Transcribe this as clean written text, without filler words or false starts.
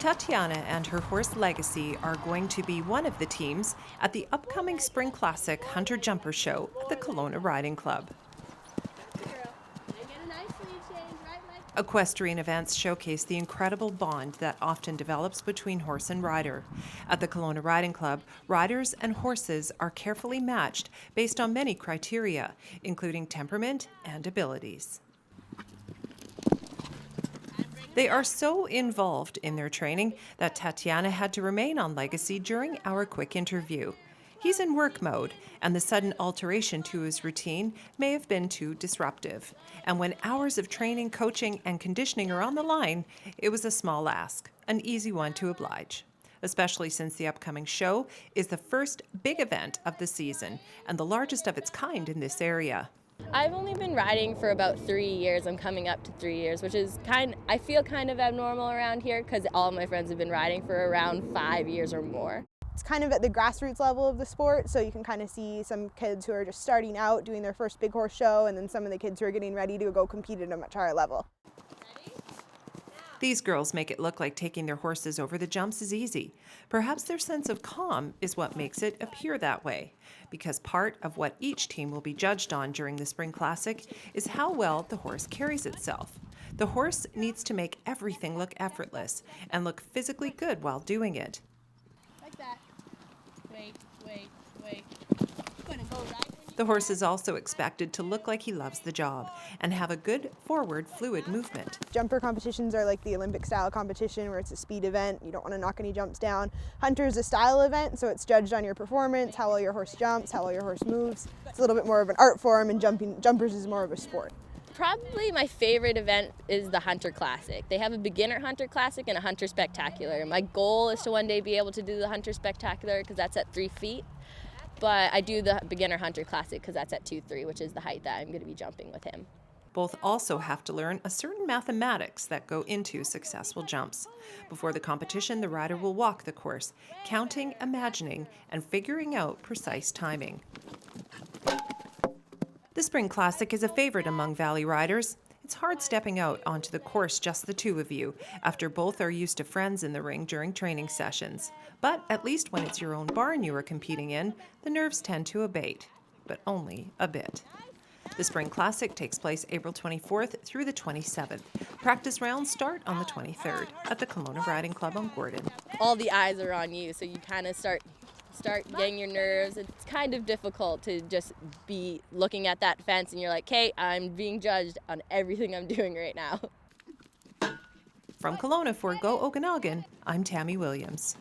Tatiana and her horse Legacy are going to be one of the teams at the upcoming Spring Classic Hunter Jumper Show at the Kelowna Riding Club. Equestrian events showcase the incredible bond that often develops between horse and rider. At the Kelowna Riding Club, riders and horses are carefully matched based on many criteria, including temperament and abilities. They are so involved in their training that Tatiana had to remain on Legacy during our quick interview. He's in work mode, and the sudden alteration to his routine may have been too disruptive. And when hours of training, coaching, and conditioning are on the line, it was a small ask, an easy one to oblige, especially since the upcoming show is the first big event of the season and the largest of its kind in this area. I've only been riding for about 3 years. I'm coming up to 3 years, which is I feel kind of abnormal around here because all my friends have been riding for around 5 years or more. It's kind of at the grassroots level of the sport, so you can kind of see some kids who are just starting out doing their first big horse show, and then some of the kids who are getting ready to go compete at a much higher level. These girls make it look like taking their horses over the jumps is easy. Perhaps their sense of calm is what makes it appear that way, because part of what each team will be judged on during the Spring Classic is how well the horse carries itself. The horse needs to make everything look effortless and look physically good while doing it. Like that. Wait. Gonna go right. The horse is also expected to look like he loves the job and have a good forward fluid movement. Jumper competitions are like the Olympic style competition where it's a speed event. You don't want to knock any jumps down. Hunter is a style event, so it's judged on your performance, how well your horse jumps, how well your horse moves. It's a little bit more of an art form, and jumpers is more of a sport. Probably my favorite event is the Hunter Classic. They have a beginner Hunter Classic and a Hunter Spectacular. My goal is to one day be able to do the Hunter Spectacular because that's at 3 feet. But I do the beginner Hunter Classic because that's at 2.3, which is the height that I'm going to be jumping with him. Both also have to learn a certain mathematics that go into successful jumps. Before the competition, the rider will walk the course, counting, imagining, and figuring out precise timing. The Spring Classic is a favorite among Valley riders. It's hard stepping out onto the course just the two of you, after both are used to friends in the ring during training sessions. But at least when it's your own barn you are competing in, the nerves tend to abate, but only a bit. The Spring Classic takes place April 24th through the 27th. Practice rounds start on the 23rd at the Kelowna Riding Club on Gordon. All the eyes are on you, so you kind of start getting your nerves. It's kind of difficult to just be looking at that fence and you're like, hey, I'm being judged on everything I'm doing right now. From Kelowna for Go Okanagan, I'm Tamie Williams.